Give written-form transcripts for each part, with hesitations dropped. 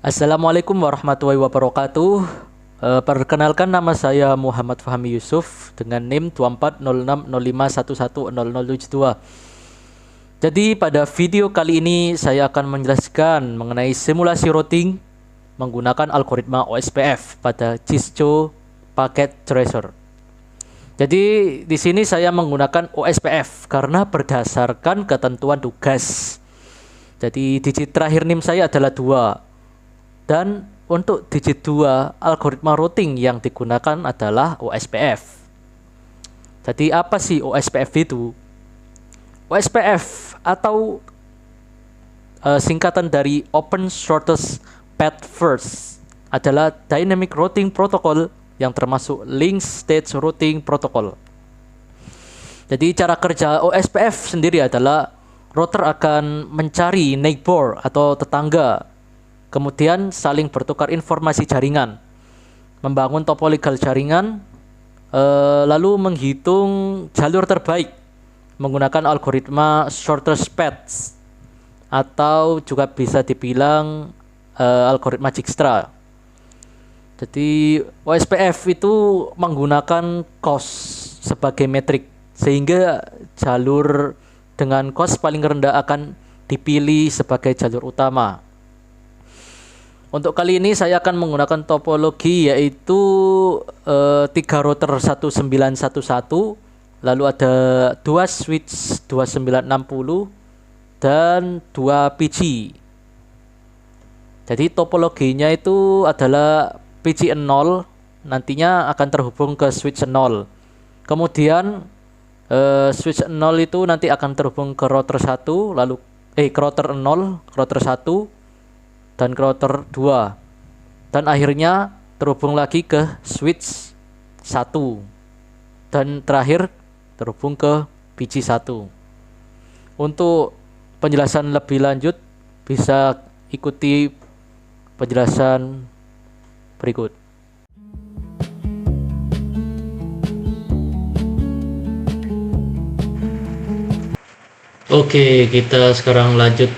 Assalamualaikum warahmatullahi wabarakatuh. Perkenalkan, nama saya Muhammad Fahmi Yusuf dengan NIM 240605110072. Jadi pada video kali ini saya akan menjelaskan mengenai simulasi routing menggunakan algoritma OSPF pada Cisco Packet Tracer. Jadi di sini saya menggunakan OSPF karena berdasarkan ketentuan tugas. Jadi digit terakhir NIM saya adalah 2. Dan untuk digit 2 algoritma routing yang digunakan adalah OSPF. Jadi apa sih OSPF itu? OSPF atau singkatan dari Open Shortest Path First adalah Dynamic Routing Protocol yang termasuk Link State Routing Protocol. Jadi cara kerja OSPF sendiri adalah router akan mencari neighbor atau tetangga, kemudian saling bertukar informasi jaringan, membangun topological jaringan, lalu menghitung jalur terbaik menggunakan algoritma shortest paths atau juga bisa dibilang algoritma Dijkstra. Jadi OSPF itu menggunakan cost sebagai metrik, sehingga jalur dengan cost paling rendah akan dipilih sebagai jalur utama. Untuk kali ini saya akan menggunakan topologi yaitu 3 router 1911, lalu ada 2 switch 2960 dan 2 PG. Jadi topologinya itu adalah PG 0 nantinya akan terhubung ke switch 0. Kemudian switch 0 itu nanti akan terhubung ke router 1, lalu ke router 0, router 1 dan ke router 2. Dan akhirnya terhubung lagi ke switch 1. Dan terakhir terhubung ke PG 1. Untuk penjelasan lebih lanjut bisa ikuti penjelasan berikut. Oke, kita sekarang lanjut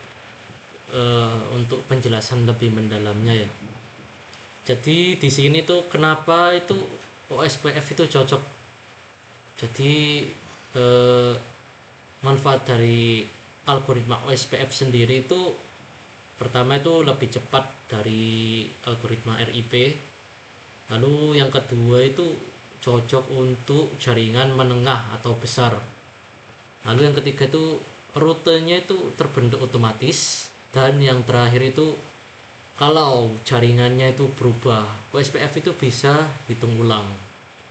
untuk penjelasan lebih mendalamnya ya. Jadi di sini tuh kenapa itu OSPF itu cocok. Jadi manfaat dari algoritma OSPF sendiri itu pertama itu lebih cepat dari algoritma RIP. Lalu yang kedua itu cocok untuk jaringan menengah atau besar. Lalu yang ketiga itu rutenya itu terbentuk otomatis. Dan yang terakhir itu kalau jaringannya itu berubah, OSPF itu bisa hitung ulang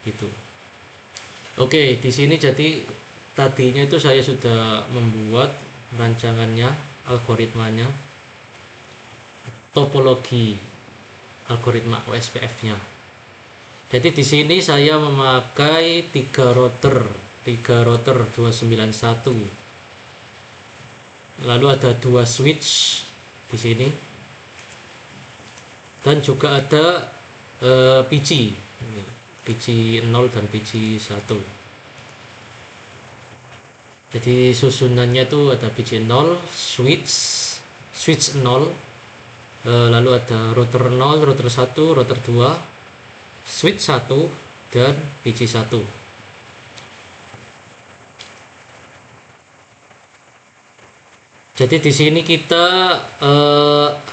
gitu. Oke, di sini jadi tadinya itu saya sudah membuat rancangannya, algoritmanya, topologi algoritma OSPF-nya. Jadi di sini saya memakai 3 router 291. Lalu ada 2 switch di sini. Dan juga ada PG 0 dan PG 1. Jadi susunannya itu ada PG 0, switch 0, lalu ada router 0, router 1, router 2, switch 1 dan PG 1. Jadi di sini kita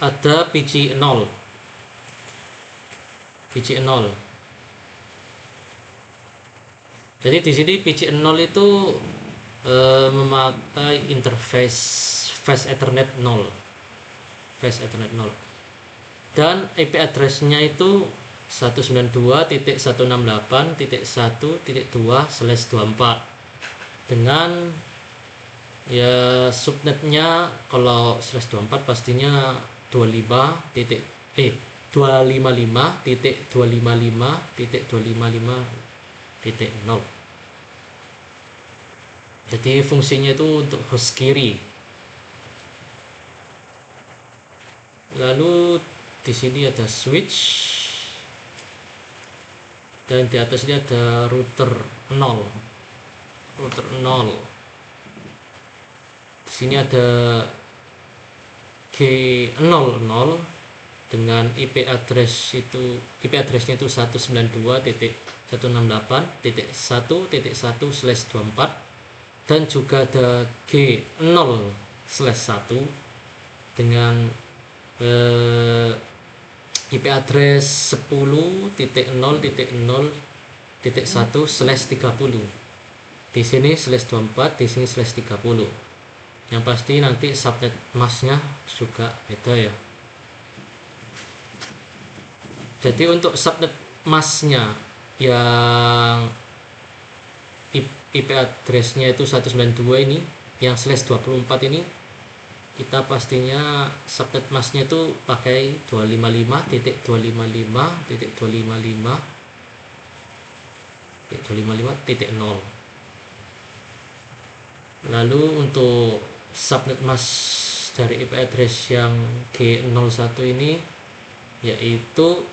ada PG 0. Jadi di sini PG 0 itu memakai interface Fast Ethernet 0. Dan IP address-nya itu 192.168.1.2/24 dengan ya subnetnya kalau /24 pastinya 255.255.255.0. Jadi fungsinya itu untuk host kiri. Lalu di sini ada switch dan di atas ini ada router 0. Di sini ada G00 dengan IP address-nya itu 192.168.1.1/24, dan juga ada G0/1 dengan IP address 10.0.0.1/30. Di sini /24, di sini /30. Yang pasti nanti subnet masknya juga beda ya. Jadi untuk subnet masknya yang IP address-nya itu 192 ini, yang /24 ini, kita pastinya subnet masknya itu pakai 255.255.255.0. Lalu untuk subnet mask dari IP address yang G01 ini yaitu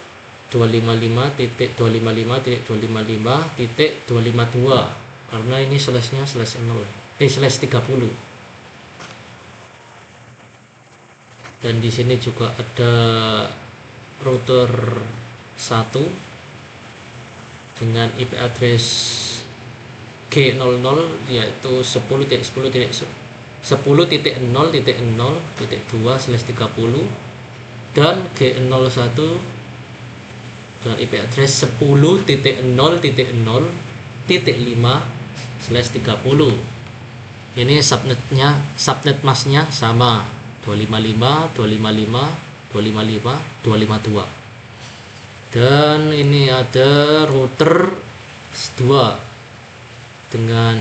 255.255.255.252, karena ini slashnya /0 /30. Dan di sini juga ada router 1 dengan IP address G00 yaitu 10.0.0.2/30, dan G01 dengan IP address 10.0.0.5/30. Ini subnet masknya sama 255, 255, 255, 252. Dan ini ada router 2 dengan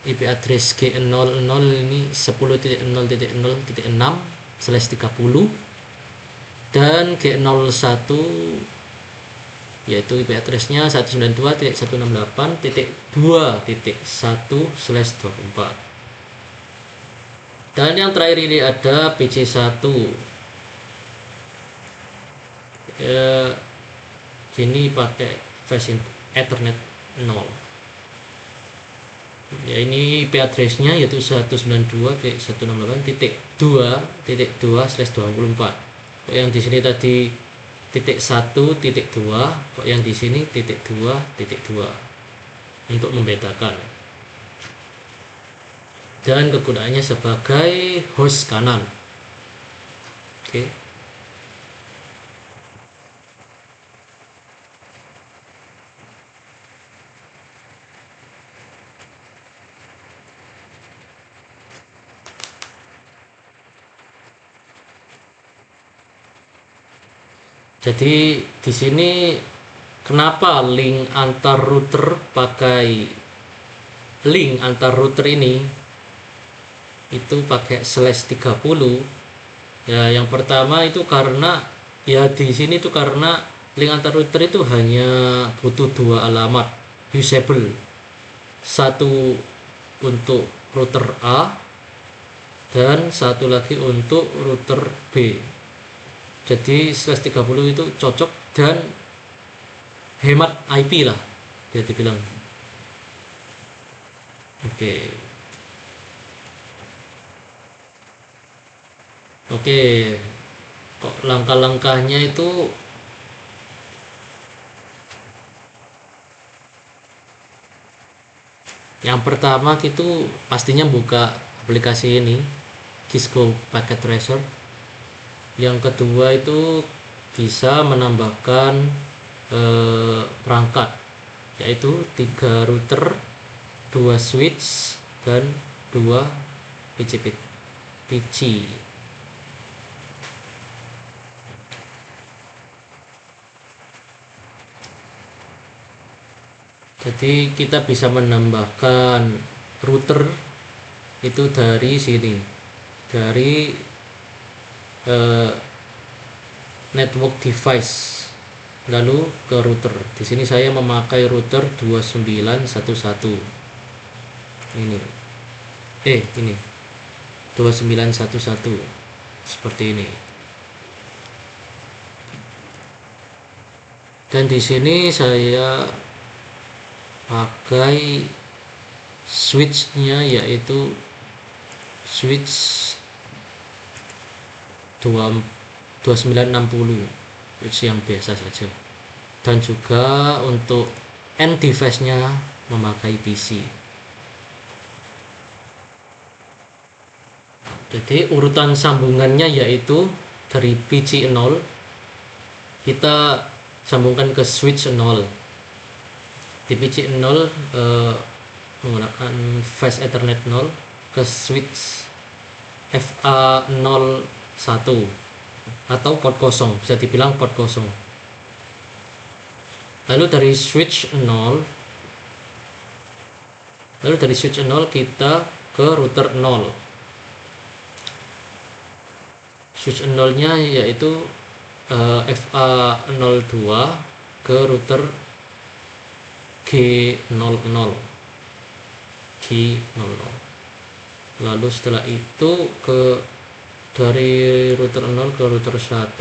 IP address G00 ini 10.0.0.6/30, dan G01 yaitu IP addressnya 192.168.2.1/24. Dan yang terakhir ini ada PC1. Ini pakai versi Ethernet 0. Ya, ini IP address-nya yaitu 192.168.2.2/24. Yang di sini tadi .1.2, kok yang di sini .2.2 untuk membedakan. Dan kegunaannya sebagai host kanan. Oke. Jadi di sini kenapa link antar router ini itu pakai /30? Ya, yang pertama itu karena ya di sini itu karena link antar router itu hanya butuh 2 alamat usable. Satu untuk router A dan satu lagi untuk router B. Jadi /30 itu cocok dan hemat IP lah, dia dibilang. Oke, kok langkah-langkahnya itu yang pertama itu pastinya buka aplikasi ini Cisco Packet Tracer. Yang kedua itu bisa menambahkan perangkat, yaitu 3 router, 2 switch, dan 2 PC. Jadi kita bisa menambahkan router itu dari sini, dari network device lalu ke router. Di sini saya memakai router 2911 ini 2911 seperti ini. Dan di sini saya pakai switchnya yaitu switch 2960. switch yang biasa saja. Dan juga untuk end device nya memakai PC. Jadi urutan sambungannya yaitu dari PC 0 kita sambungkan ke switch 0. Di PC 0 menggunakan fast ethernet 0 ke switch FA01 atau port kosong, bisa dibilang port kosong. Lalu dari switch 0 kita ke router 0. Switch 0 nya yaitu FA02 ke router G00. Lalu setelah itu dari router 0 ke router 1,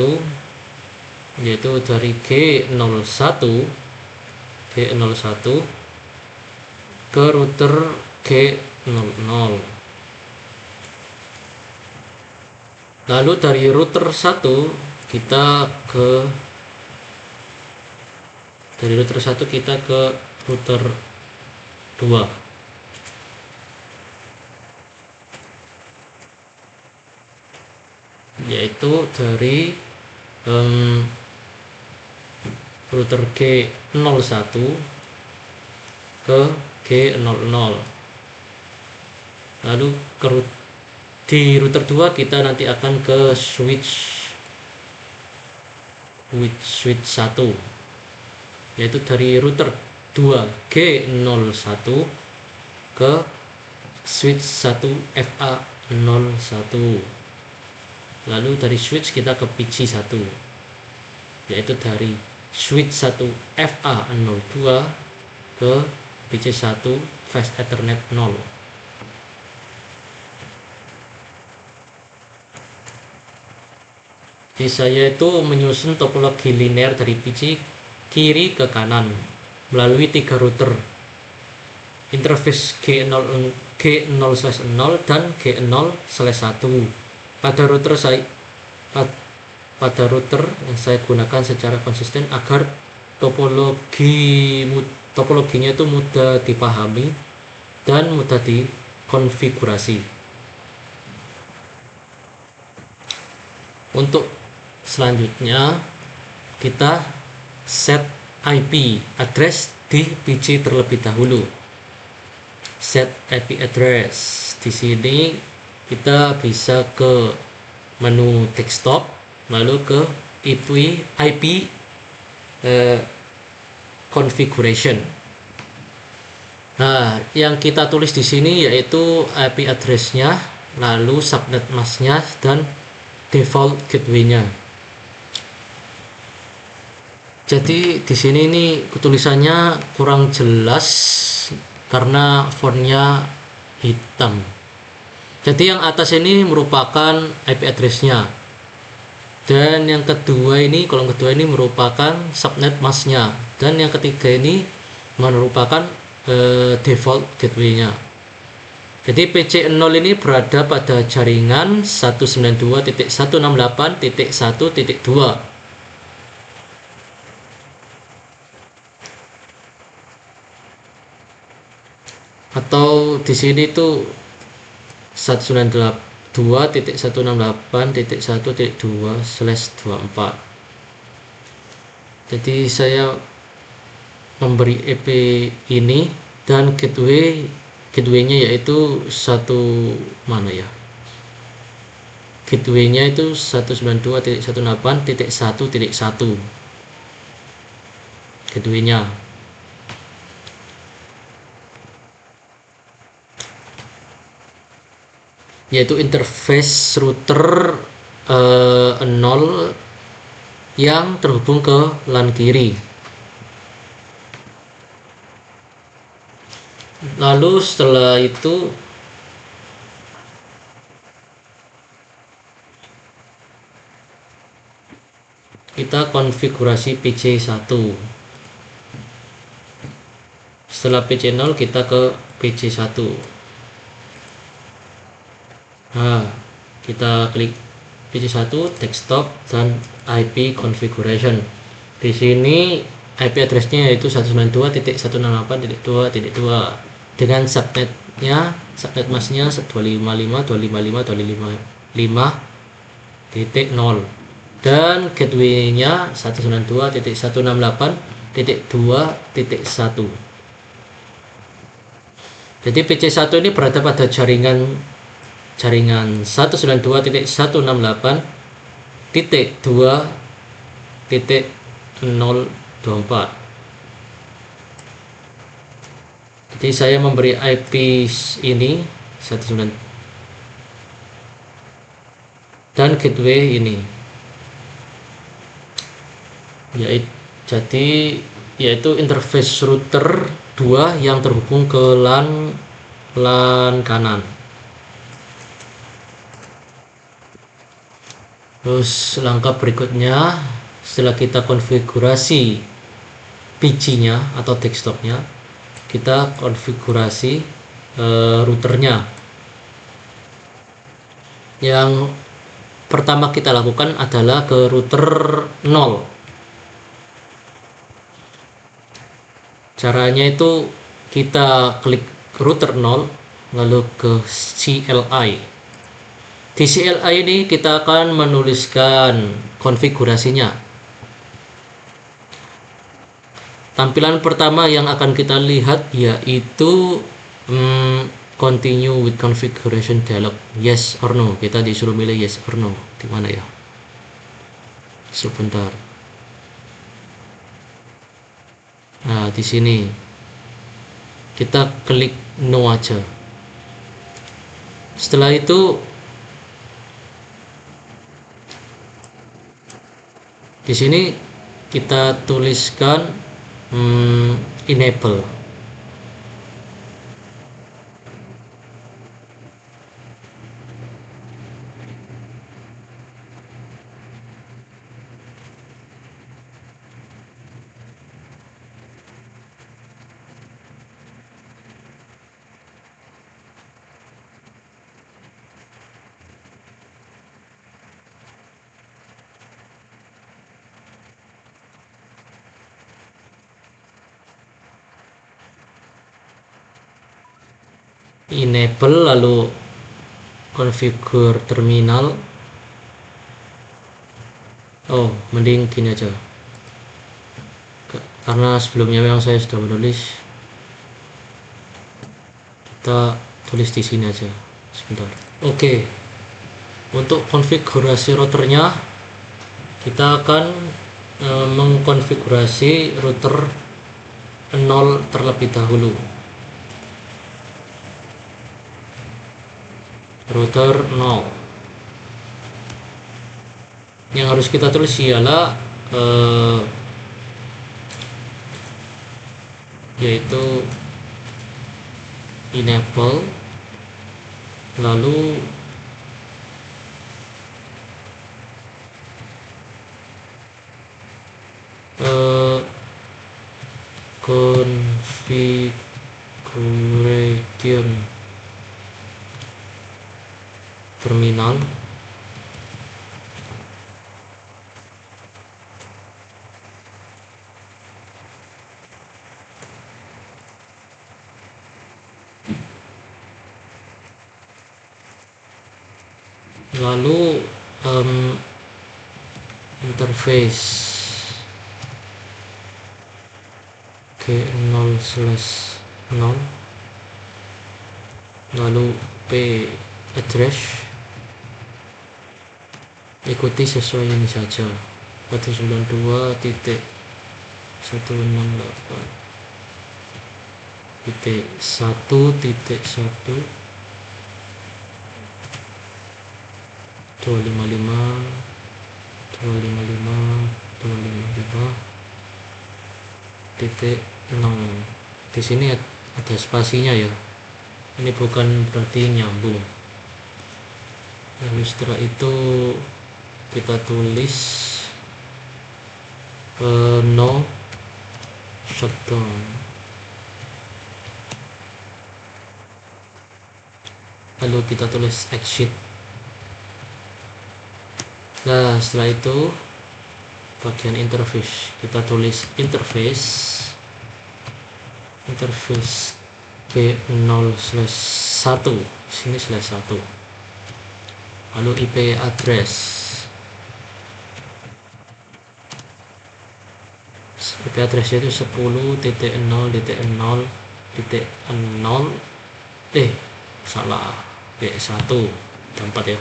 yaitu dari G01 ke router G00. Lalu dari router 1 kita ke router 2. Yaitu dari router G01 ke G00. Lalu di router 2 kita nanti akan ke switch 1, yaitu dari router 2 G01 ke switch 1 FA01. Lalu dari switch kita ke PC 1, yaitu dari switch 1 FA02 ke PC 1 fast ethernet 0. Jadi saya itu menyusun topologi linear dari PC kiri ke kanan melalui 3 router, interface G0/0 dan G0/1 pada router yang saya gunakan secara konsisten agar topologinya itu mudah dipahami dan mudah dikonfigurasi. Untuk selanjutnya kita set IP address di PC terlebih dahulu. Set IP address. Di sini kita bisa ke menu desktop, lalu ke IP configuration. Nah, yang kita tulis di sini yaitu IP address-nya, lalu subnet mask-nya dan default gateway-nya. Jadi di sini ini tulisannya kurang jelas karena fontnya hitam. Jadi yang atas ini merupakan IP address-nya, dan yang kedua ini, kolom kedua ini merupakan subnet mask-nya, dan yang ketiga ini merupakan default gateway-nya. Jadi PC0 ini berada pada jaringan 192.168.1.2. Atau di sini tuh 192.168.1.2/24. Jadi saya memberi EP ini, dan gateway-nya yaitu gateway-nya itu 192.168.1.1 gateway-nya. Yaitu interface router 0 yang terhubung ke LAN kiri. Lalu setelah itu kita konfigurasi PC1. Setelah PC0 kita ke PC1. Nah, kita klik PC1 desktop dan IP configuration. Di sini IP address-nya yaitu 192.168.2.2 dengan subnetnya, subnet masknya 255.255.255.0 dan gateway-nya 192.168.2.1. Jadi PC1 ini berada pada jaringan 192.168.2.024. Jadi saya memberi IP ini 19 dan gateway ini yaitu interface router 2 yang terhubung ke LAN kanan. Terus langkah berikutnya, setelah kita konfigurasi PC-nya atau desktop-nya, kita konfigurasi routernya. Yang pertama kita lakukan adalah ke router 0. Caranya itu kita klik router 0 lalu ke CLI. Di CLI ini kita akan menuliskan konfigurasinya. Tampilan pertama yang akan kita lihat yaitu continue with configuration dialog, yes or no. Kita disuruh milih yes or no. Di mana ya? Sebentar. Nah, di sini kita klik no aja. Setelah itu di sini kita tuliskan enable. Enable lalu configure terminal. Oh, mending gini aja karena sebelumnya memang saya sudah menulis. Kita tulis di sini aja sebentar. Oke. Untuk konfigurasi routernya kita akan mengkonfigurasi router 0 terlebih dahulu. Router 0 yang harus kita tulis ialah yaitu enable lalu configuration terminal lalu interface G0/0 lalu P address ikuti sesuai ini saja 192.168.1.1 255.255.0. Di sini ada spasinya ya. Ini bukan berarti nyambung. Lalu setelah itu kita tulis no shutdown. Lalu kita tulis exit. Nah, setelah itu bagian interface kita tulis interface G0/1 sini /1, lalu IP address itu 10.0.0.0 salah B1 tempat ya,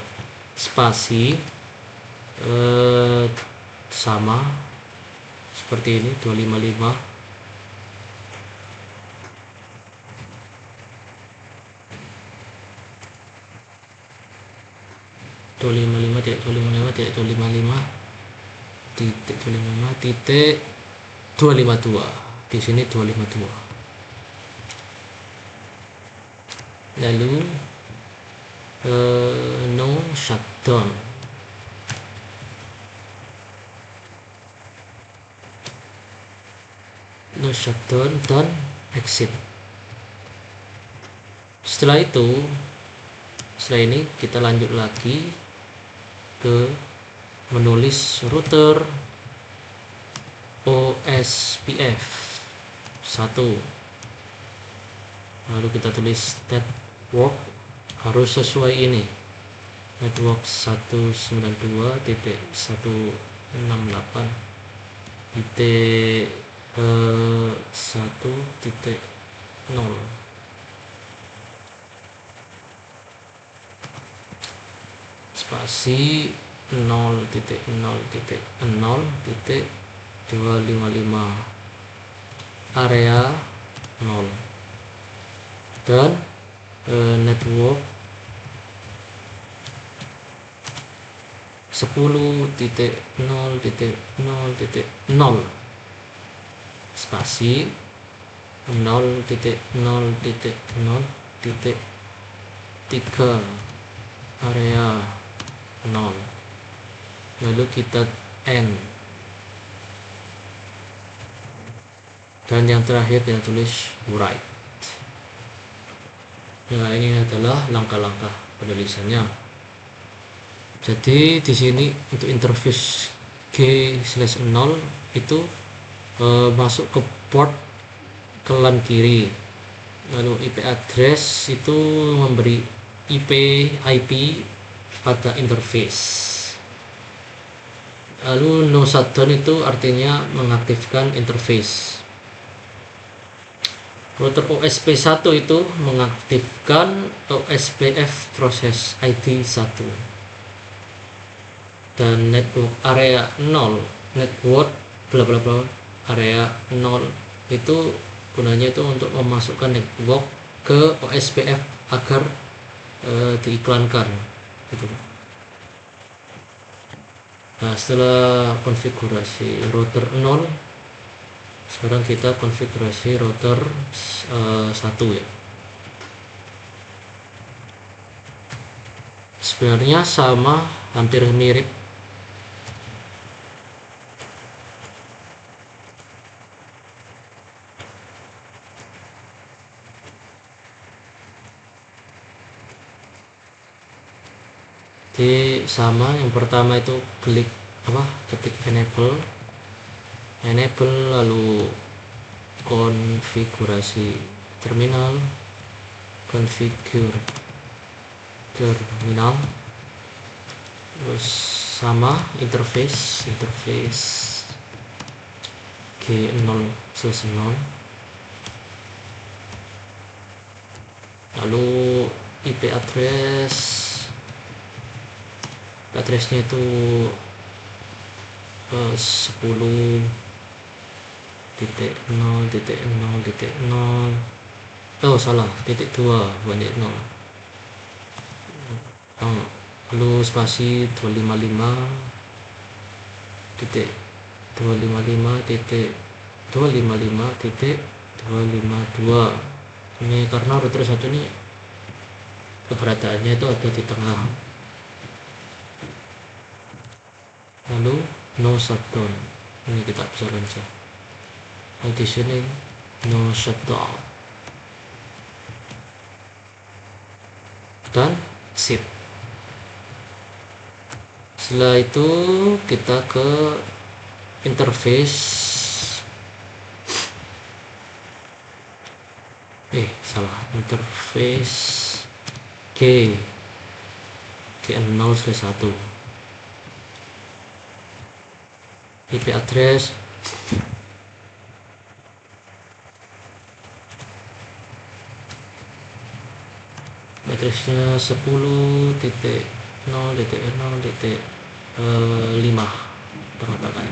spasi sama seperti ini 255 255.255.255.252 di sini 252. Lalu no shutdown dan exit. Setelah ini kita lanjut lagi ke menulis router OSPF 1, lalu kita tulis network harus sesuai ini, network 192.168.1.0 spasi 0.0.0.255 area 0 dan network 10.0.0.0 spasi 0.0.0.3 area 0, lalu kita end, dan yang terakhir kita tulis write. Nah, ini adalah langkah-langkah penulisannya. Jadi di sini untuk interface G/0 itu masuk ke port ke LAN kiri, lalu IP address itu memberi IP pada interface, lalu no shutdown itu artinya mengaktifkan interface. Router OSP1 itu mengaktifkan OSPF proses ID 1, dan network area 0 network bla bla bla area 0 itu gunanya itu untuk memasukkan network ke OSPF agar diiklankan gitu. Nah, setelah konfigurasi router 0, sekarang kita konfigurasi router 1 ya. Sebenarnya sama, hampir mirip. Jadi sama, yang pertama itu ketik enable lalu konfigurasi terminal, configure terminal, terus sama interface G0/0, lalu IP addressnya itu 10.0.0.0 salah, .2 bukan 0, lalu spasi 255.255.252. Ini karena router 1 ini keberadaannya itu ada di tengah. Lalu no shutdown, ini kita bisa loncat. Di sini no shutdown dan sip. Setelah itu kita ke interface salah, interface G0/1 IP address addressnya 10.0.0.5 perotakan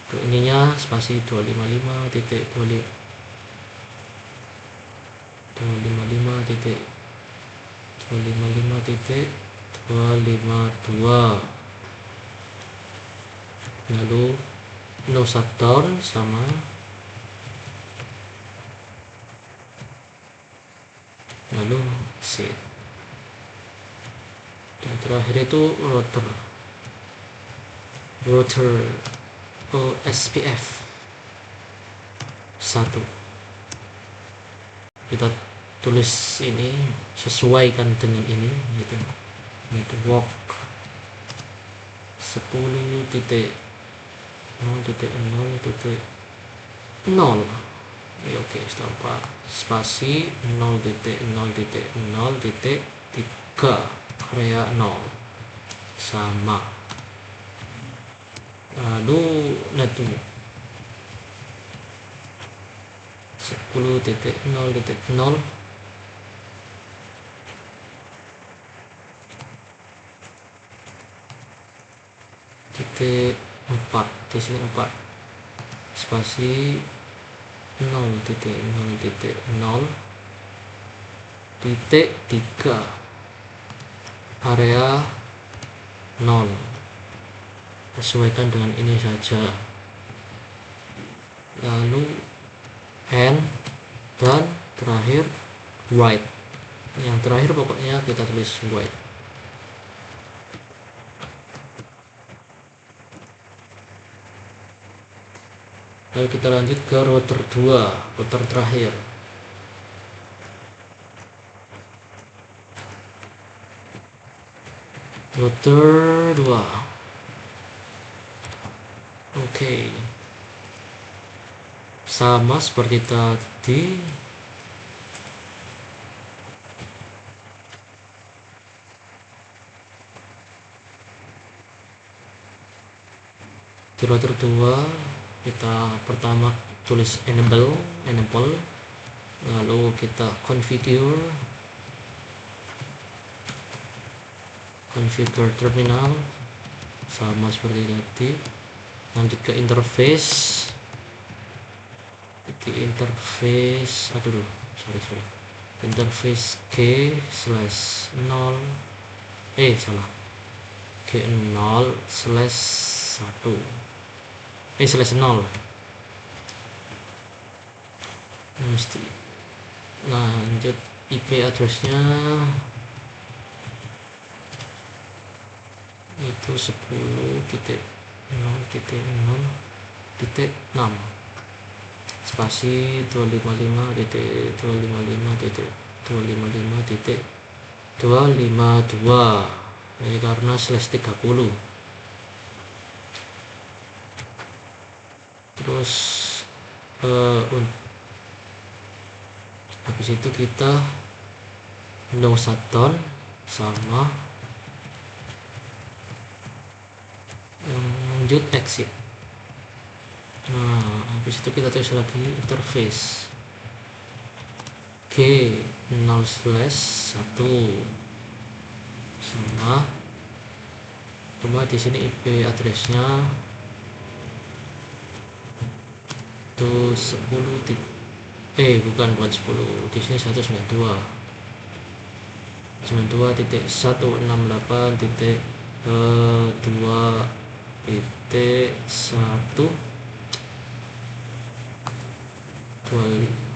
untuk ininya spasi 255.255.255.252 lalu no shutdown sama lalu set. Dan terakhir itu router OSPF 1. Kita tulis ini sesuaikan dengan ini gitu, network 10.0.0.0 ya, oke, tanpa spasi 0.0.0.3 area 0 sama lalu network 10.0.0 titik 4 di sini 4 spasi 0.0.0.3 area 0 sesuaikan dengan ini saja, lalu N dan terakhir write, yang terakhir pokoknya kita tulis write. Lalu kita lanjut ke router 2, router terakhir. Router 2. Oke. Sama seperti tadi. Di router 2 kita pertama tulis enable, lalu kita configure terminal sama seperti tadi. Lanjut ke interface, di interface interface G/0 G0/1 mesti lanjut IP addressnya itu 10.0.0.6 spasi 255.255.255.252 ini karena /30. Terus habis itu kita no shutdown sama lanjut exit. Nah, habis itu kita tulis lagi interface G0/1 sama di sini IP addressnya itu 10 bukan 10, di sini 192.168.2.1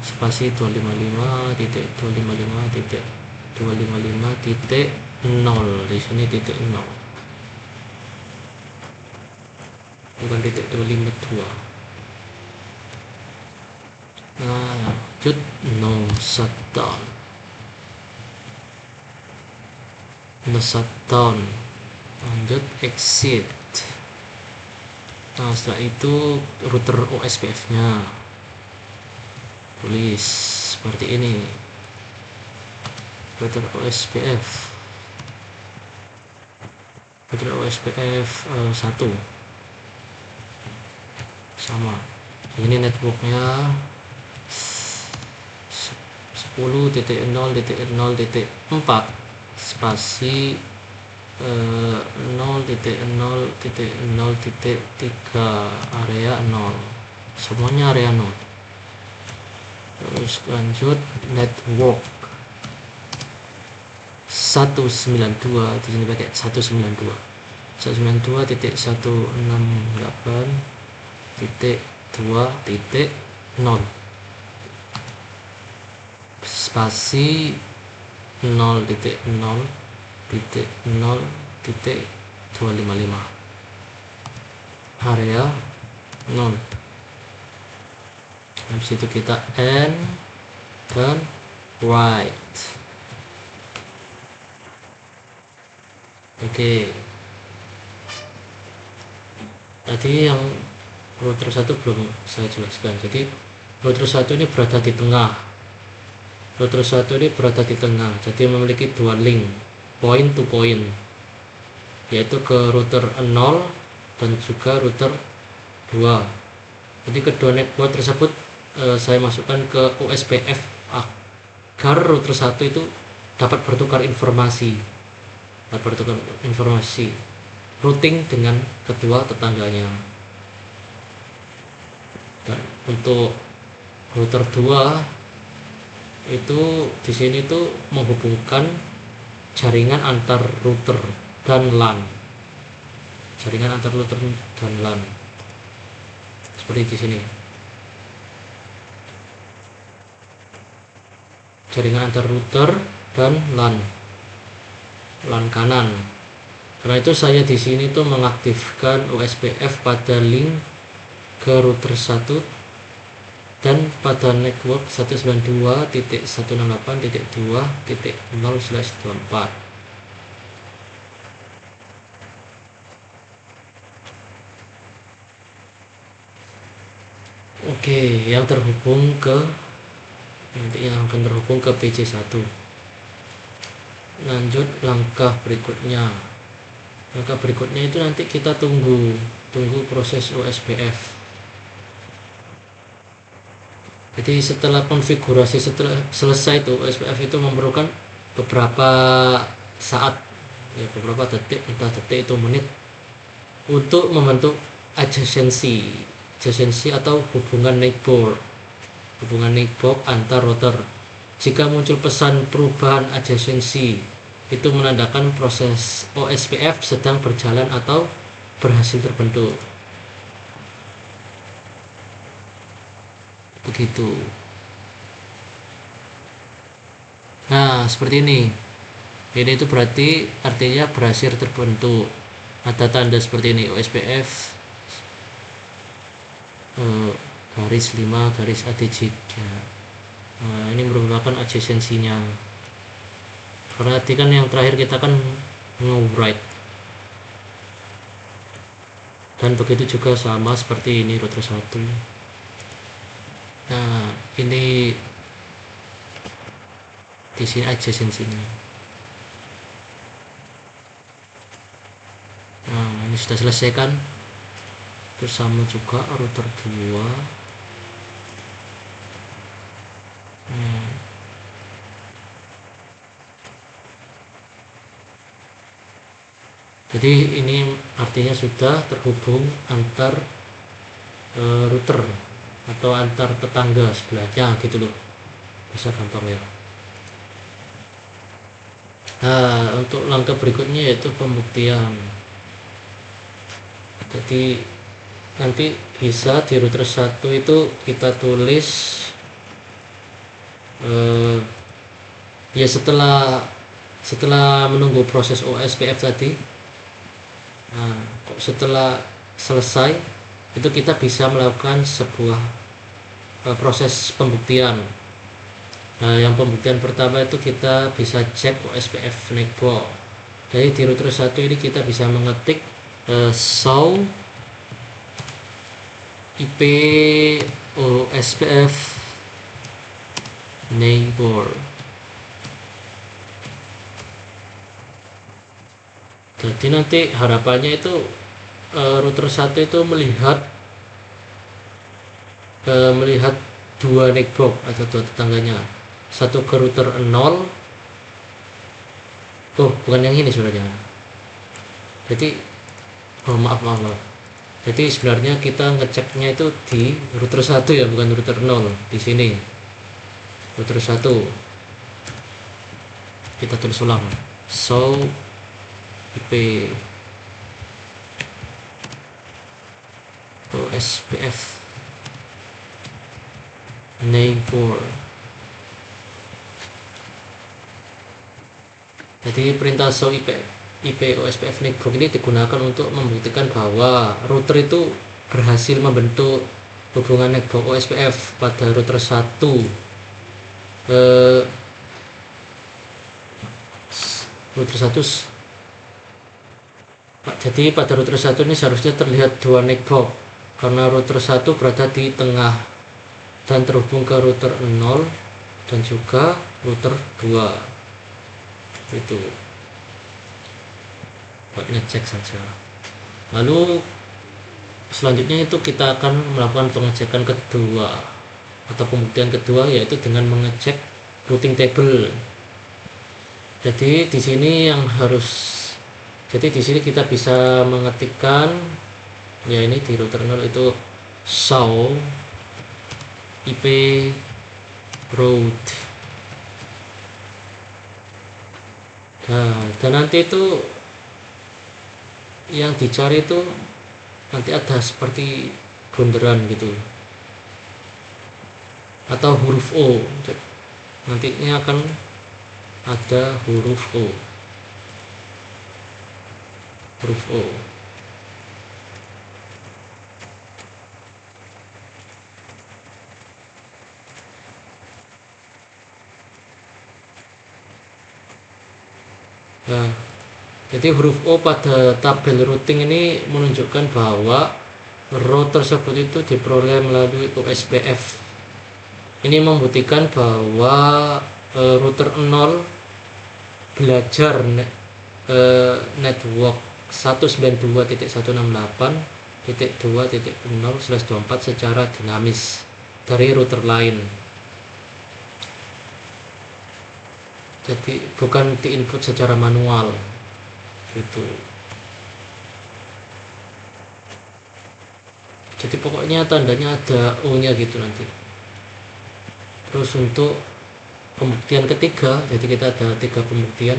spasi 255.255.255.0 di sini titik 0 bukan titik 252. Nah, lanjut no shutdown, lanjut exit. Nah, setelah itu router OSPF nya tulis seperti ini, router OSPF 1 sama ini networknya 10.0.0.4 spasi 0.0.0.3 area 0, semuanya area 0. Terus lanjut network 192, di sini pakai 192.168.2.0 spasi 0.0.0.255 area 0. Habis itu kita N dan write. Oke. Tadi yang router 1 belum saya jelaskan. Jadi router 1 ini berada di tengah. Router 1 ini berada di tengah. Jadi memiliki dua link point to point, yaitu ke router 0 dan juga router 2. Jadi kedua network tersebut saya masukkan ke OSPF agar router 1 itu dapat bertukar informasi routing dengan kedua tetangganya. Dan untuk router 2 itu di sini tuh menghubungkan jaringan antar router dan LAN. Seperti di sini. Jaringan antar router dan LAN kanan. Karena itu saya di sini tuh mengaktifkan OSPF pada link ke router 1 dan pada network 192.168.2.0/24. Oke, yang terhubung ke PC1. Lanjut langkah berikutnya. Itu nanti kita tunggu proses OSPF. Jadi setelah konfigurasi selesai itu OSPF itu memerlukan beberapa saat, ya beberapa detik, entah detik itu menit, untuk membentuk adjacency atau hubungan network antar router. Jika muncul pesan perubahan adjacency, itu menandakan proses OSPF sedang berjalan atau berhasil terbentuk. Begitu. Nah, seperti ini. Ini itu berarti artinya berhasil terbentuk. Ada tanda seperti ini, OSPF garis 5 garis ADJ. Nah, ini merupakan adjacency-nya. Perhatikan yang terakhir kita kan nge-write. Dan begitu juga sama seperti ini router 1. Nah, ini di sini adjacency-nya. Nah, ini sudah selesai kan? Terus sama juga router 2. Jadi ini artinya sudah terhubung antar router atau antar tetangga sebelahnya gitu loh, bisa gampang ya. Nah, untuk langkah berikutnya yaitu pembuktian. Jadi nanti bisa di router 1 itu kita tulis ya setelah menunggu proses OSPF tadi. Nah, setelah selesai itu kita bisa melakukan sebuah proses pembuktian. Nah, yang pembuktian pertama itu kita bisa cek OSPF network. Jadi di router 1 ini kita bisa mengetik show IP OSPF neighbor. Jadi nanti harapannya itu router 1 itu melihat dua network atau dua tetangganya, satu ke router 0. Oh, bukan yang ini sebenarnya. Jadi maaf. Jadi sebenarnya kita ngeceknya itu di router 1 ya, bukan router 0. Di sini router 1 kita tulis ulang, show IP OSPF neighbor. Jadi perintah show IP OSPF neighbor ini digunakan untuk membuktikan bahwa router itu berhasil membentuk hubungan network OSPF pada router 1. Jadi pada router 1 ini seharusnya terlihat dua network karena router 1 berada di tengah dan terhubung ke router 0 dan juga router 2. Itu buat ngecek saja. Lalu selanjutnya itu kita akan melakukan pengecekan kedua atau pembuktian kedua, yaitu dengan mengecek routing table. Jadi di sini kita bisa mengetikkan, ya ini di router 0 itu show IP route. Dan nanti itu yang dicari itu nanti ada seperti bunderan gitu atau huruf O. Nantinya akan ada huruf O. Nah, jadi huruf O pada tabel routing ini menunjukkan bahwa row tersebut itu diperoleh melalui OSPF. Ini membuktikan bahwa router 0 belajar network 192.168.2.0/24 secara dinamis dari router lain. Jadi bukan diinput secara manual gitu. Jadi pokoknya tandanya ada O nya gitu nanti. Terus untuk pembuktian ketiga, jadi kita ada 3 pembuktian,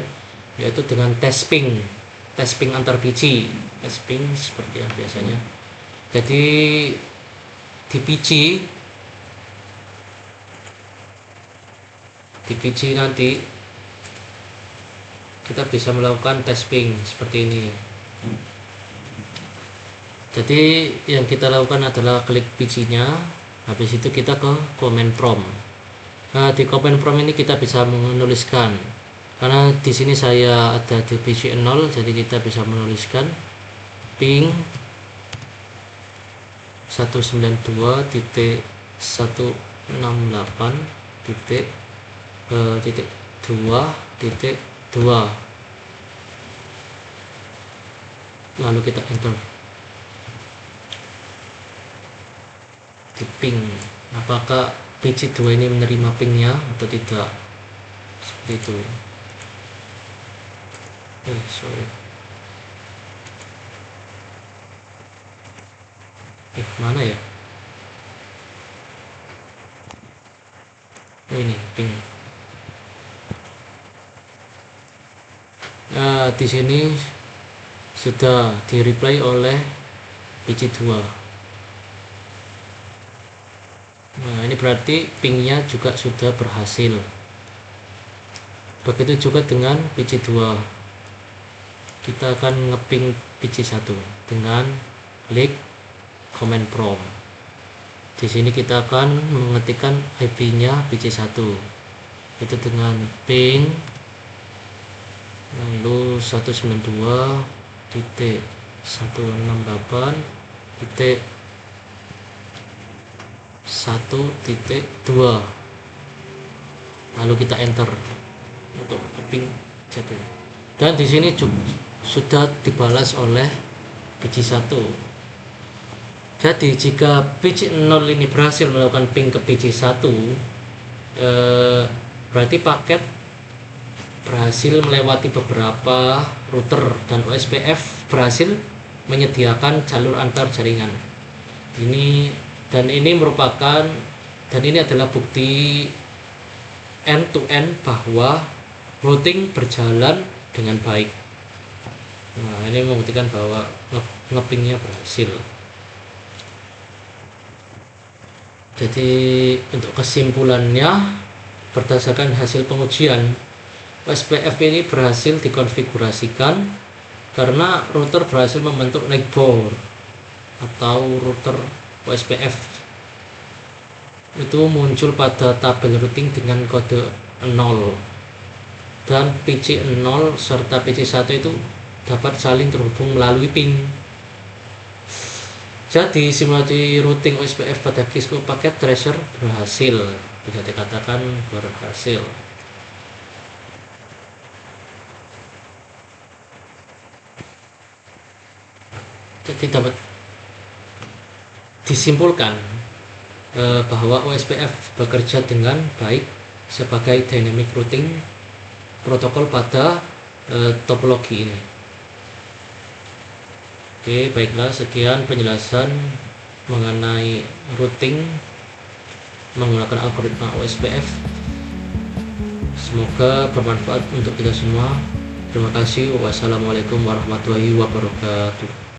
yaitu dengan tesping antar biji, tesping seperti yang biasanya. Jadi di biji nanti kita bisa melakukan tesping seperti ini. Jadi yang kita lakukan adalah klik bijinya, habis itu kita ke command prompt. Nah, di command prompt ini kita bisa menuliskan, karena di sini saya ada di biji 0, jadi kita bisa menuliskan ping 192.168.2.2, lalu kita enter di ping. Apakah biji 2 ini menerima pingnya atau tidak, seperti itu. Mana ya? Ini ping. Nah, di sini sudah di reply oleh biji 2. Nah, ini berarti pingnya juga sudah berhasil. Begitu juga dengan biji 2. Kita akan ngeping biji 1 dengan klik command prompt. Di sini kita akan mengetikkan IP-nya biji 1, itu dengan ping lalu 192.168.2.0. 1.2, lalu kita enter untuk ping jadwal, dan di sini sudah dibalas oleh biji 1. Jadi jika biji 0 ini berhasil melakukan ping ke biji 1, berarti paket berhasil melewati beberapa router dan OSPF berhasil menyediakan jalur antar jaringan. Ini adalah bukti end to end bahwa routing berjalan dengan baik. Nah, ini membuktikan bahwa ngepingnya berhasil. Jadi untuk kesimpulannya, berdasarkan hasil pengujian, OSPF ini berhasil dikonfigurasikan karena router berhasil membentuk neckboard atau router OSPF itu muncul pada tabel routing dengan kode 0, dan PC 0 serta PC 1 itu dapat saling terhubung melalui ping. Jadi simulasi routing OSPF pada Cisco Packet Tracer berhasil, bisa dikatakan berhasil. Jadi dapat disimpulkan bahwa OSPF bekerja dengan baik sebagai dynamic routing protokol pada topologi ini. Oke, baiklah, sekian penjelasan mengenai routing menggunakan algoritma OSPF. Semoga bermanfaat untuk kita semua. Terima kasih. Wassalamualaikum warahmatullahi wabarakatuh.